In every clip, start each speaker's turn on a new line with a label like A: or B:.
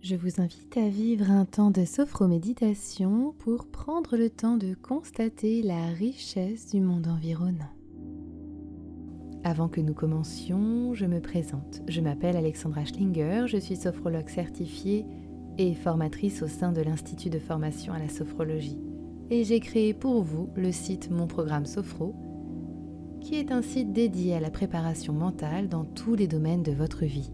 A: Je vous invite à vivre un temps de sophroméditation pour prendre le temps de constater la richesse du monde environnant. Avant que nous commencions, je me présente. Je m'appelle Alexandra Schlinger, je suis sophrologue certifiée et formatrice au sein de l'Institut de formation à la sophrologie. Et j'ai créé pour vous le site Mon Programme Sophro, qui est un site dédié à la préparation mentale dans tous les domaines de votre vie.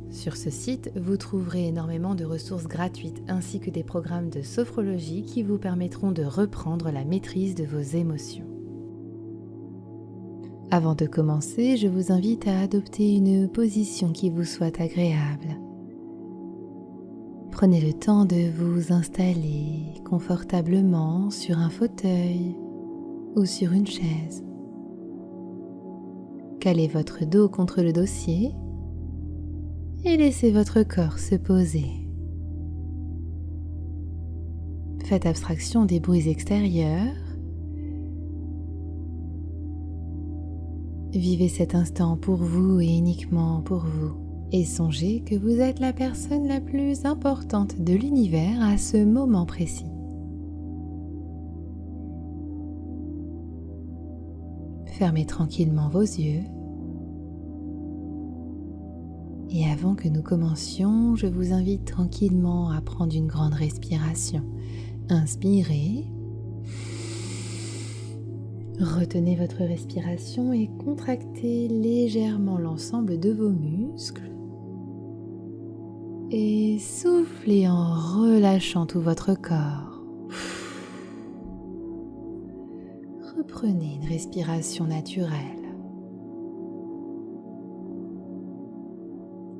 A: Sur ce site, vous trouverez énormément de ressources gratuites ainsi que des programmes de sophrologie qui vous permettront de reprendre la maîtrise de vos émotions. Avant de commencer, je vous invite à adopter une position qui vous soit agréable. Prenez le temps de vous installer confortablement sur un fauteuil ou sur une chaise. Calez votre dos contre le dossier et laissez votre corps se poser. Faites abstraction des bruits extérieurs. Vivez cet instant pour vous et uniquement pour vous. Et songez que vous êtes la personne la plus importante de l'univers à ce moment précis. Fermez tranquillement vos yeux. Et avant que nous commencions, je vous invite tranquillement à prendre une grande respiration. Inspirez. Retenez votre respiration et contractez légèrement l'ensemble de vos muscles. Et soufflez en relâchant tout votre corps. Reprenez une respiration naturelle.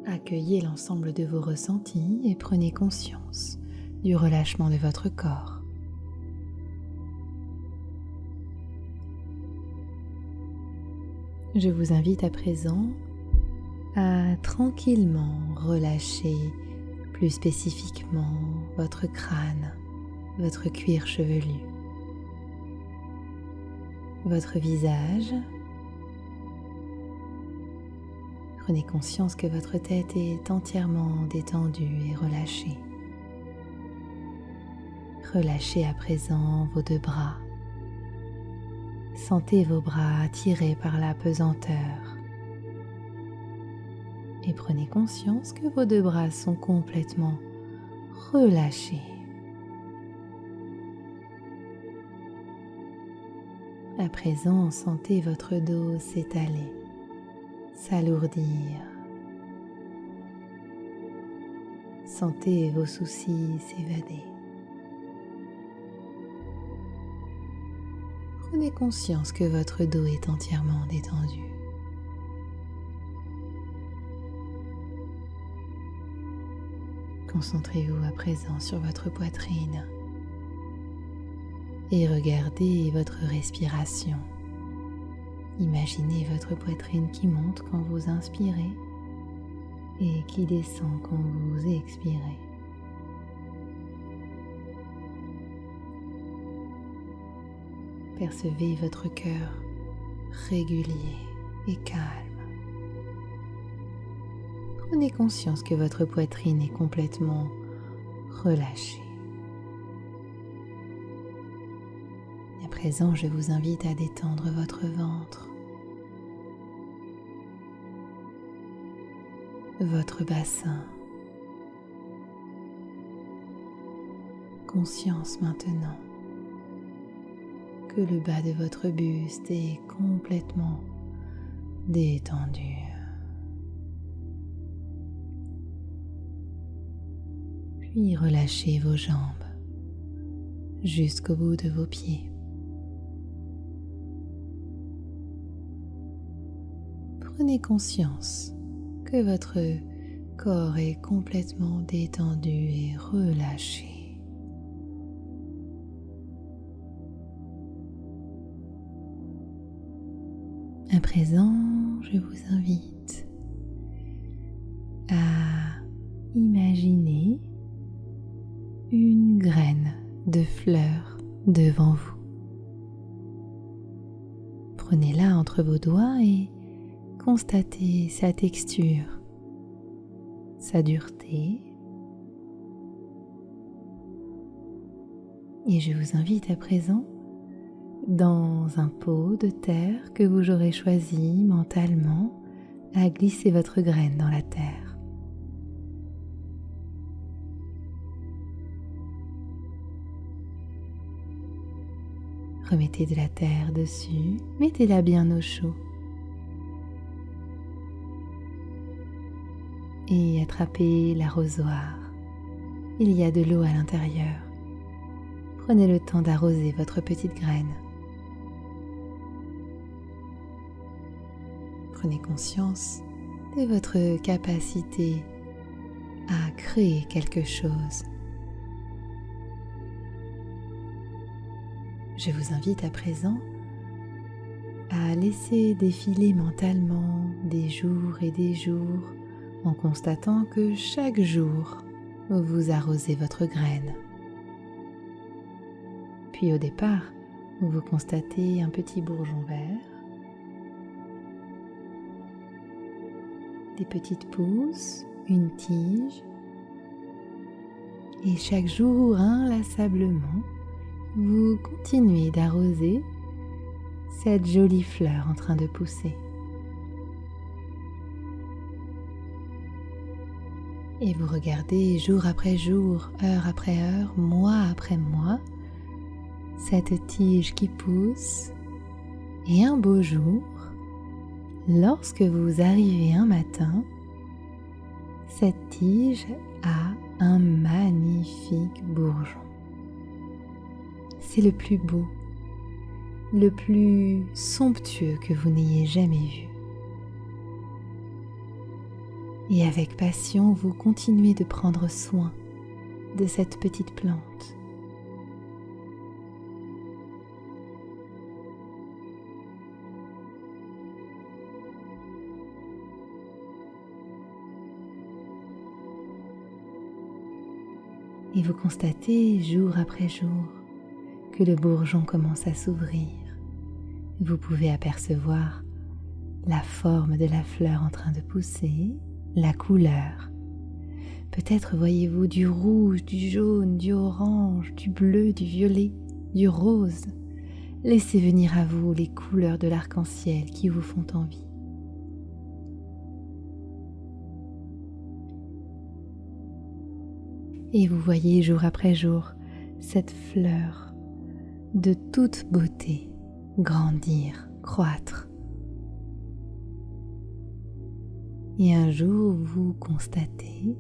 A: Accueillez l'ensemble de vos ressentis et prenez conscience du relâchement de votre corps. Je vous invite à présent à tranquillement relâcher plus spécifiquement votre crâne, votre cuir chevelu, votre visage. Prenez conscience que votre tête est entièrement détendue et relâchée. Relâchez à présent vos deux bras. Sentez vos bras attirés par la pesanteur. Et prenez conscience que vos deux bras sont complètement relâchés. À présent, sentez votre dos s'étaler, s'alourdir. Sentez vos soucis s'évader. Prenez conscience que votre dos est entièrement détendu. Concentrez-vous à présent sur votre poitrine et regardez votre respiration. Imaginez votre poitrine qui monte quand vous inspirez et qui descend quand vous expirez. Percevez votre cœur régulier et calme. Prenez conscience que votre poitrine est complètement relâchée. À présent, je vous invite à détendre votre ventre, votre bassin. Conscience maintenant que le bas de votre buste est complètement détendu. Puis relâchez vos jambes jusqu'au bout de vos pieds. Prenez conscience que votre corps est complètement détendu et relâché. À présent, je vous invite à imaginer une graine de fleur devant vous. Prenez-la entre vos doigts et constatez sa texture, sa dureté. Et je vous invite à présent dans un pot de terre que vous aurez choisi mentalement à glisser votre graine dans la terre. Remettez de la terre dessus, mettez-la bien au chaud et attrapez l'arrosoir. Il y a de l'eau à l'intérieur. Prenez le temps d'arroser votre petite graine. Prenez conscience de votre capacité à créer quelque chose. Je vous invite à présent à laisser défiler mentalement des jours et des jours en constatant que chaque jour, vous arrosez votre graine. Puis au départ, vous constatez un petit bourgeon vert, des petites pousses, une tige, et chaque jour, inlassablement, vous continuez d'arroser cette jolie fleur en train de pousser. Et vous regardez jour après jour, heure après heure, mois après mois, cette tige qui pousse. Et un beau jour, lorsque vous arrivez un matin, cette tige a un magnifique bourgeon. C'est le plus beau, le plus somptueux que vous n'ayez jamais vu. Et avec passion, vous continuez de prendre soin de cette petite plante. Et vous constatez jour après jour que le bourgeon commence à s'ouvrir. Vous pouvez apercevoir la forme de la fleur en train de pousser, la couleur. Peut-être voyez-vous du rouge, du jaune, du orange, du bleu, du violet, du rose. Laissez venir à vous les couleurs de l'arc-en-ciel qui vous font envie. Et vous voyez jour après jour cette fleur de toute beauté grandir, croître. Et un jour, vous constatez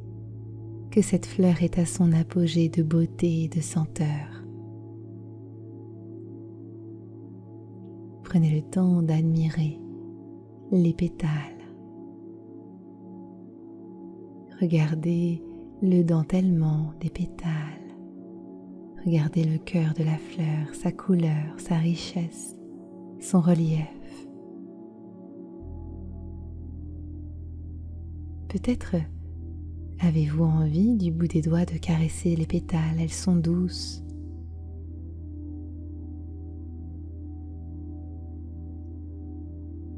A: que cette fleur est à son apogée de beauté et de senteur. Prenez le temps d'admirer les pétales. Regardez le dentellement des pétales. Regardez le cœur de la fleur, sa couleur, sa richesse, son relief. Peut-être avez-vous envie du bout des doigts de caresser les pétales, elles sont douces.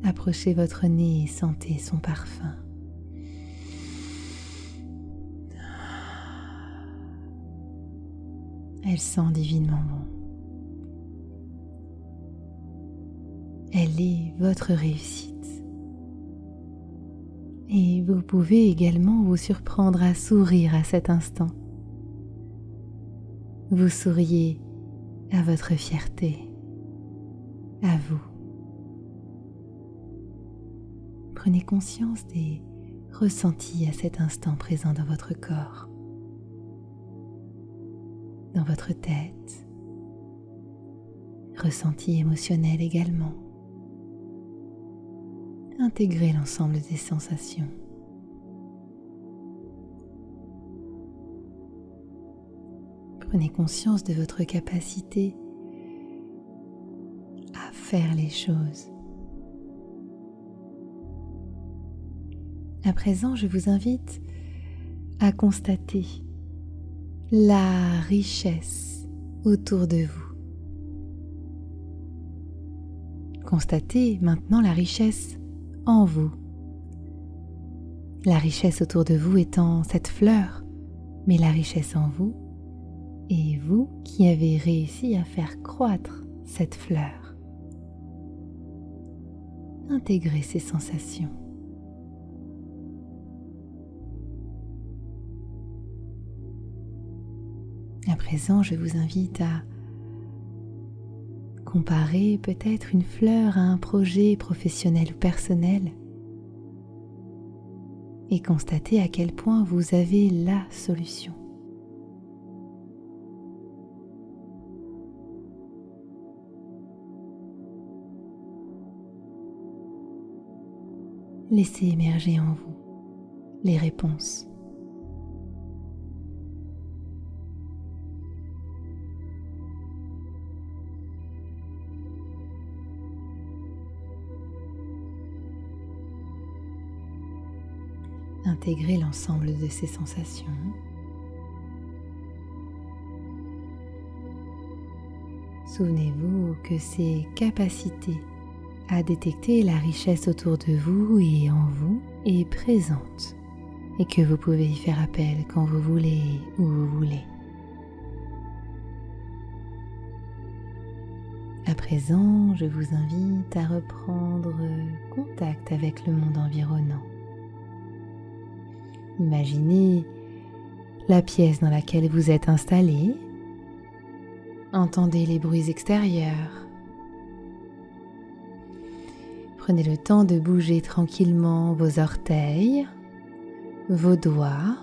A: Approchez votre nez et sentez son parfum. Elle sent divinement bon. Elle est votre réussite. Et vous pouvez également vous surprendre à sourire à cet instant. Vous souriez à votre fierté, à vous. Prenez conscience des ressentis à cet instant présent dans votre corps, dans votre tête, ressentis émotionnels également. Intégrez l'ensemble des sensations. Prenez conscience de votre capacité à faire les choses. À présent, je vous invite à constater la richesse autour de vous. Constatez maintenant la richesse en vous. La richesse autour de vous étant cette fleur, mais la richesse en vous est vous qui avez réussi à faire croître cette fleur. Intégrez ces sensations. À présent, je vous invite à comparer peut-être une fleur à un projet professionnel ou personnel et constater à quel point vous avez la solution. Laissez émerger en vous les réponses. Intégrez l'ensemble de ces sensations. Souvenez-vous que ces capacités à détecter la richesse autour de vous et en vous est présente et que vous pouvez y faire appel quand vous voulez, où vous voulez. À présent, je vous invite à reprendre contact avec le monde environnant. Imaginez la pièce dans laquelle vous êtes installé. Entendez les bruits extérieurs. Prenez le temps de bouger tranquillement vos orteils, vos doigts.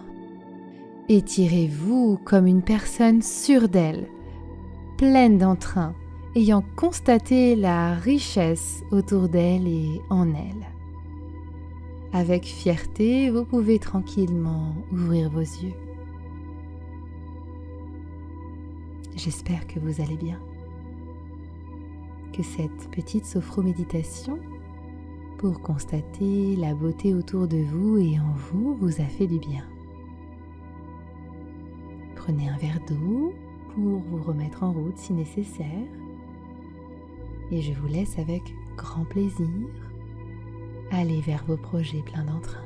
A: Étirez-vous comme une personne sûre d'elle, pleine d'entrain, ayant constaté la richesse autour d'elle et en elle. Avec fierté, vous pouvez tranquillement ouvrir vos yeux. J'espère que vous allez bien, que cette petite sophroméditation pour constater la beauté autour de vous et en vous vous a fait du bien. Prenez un verre d'eau pour vous remettre en route si nécessaire et je vous laisse avec grand plaisir aller vers vos projets pleins d'entrain.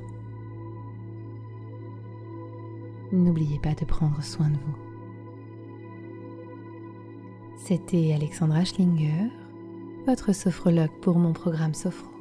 A: N'oubliez pas de prendre soin de vous. C'était Alexandra Schlinger, votre sophrologue pour mon programme Sophro.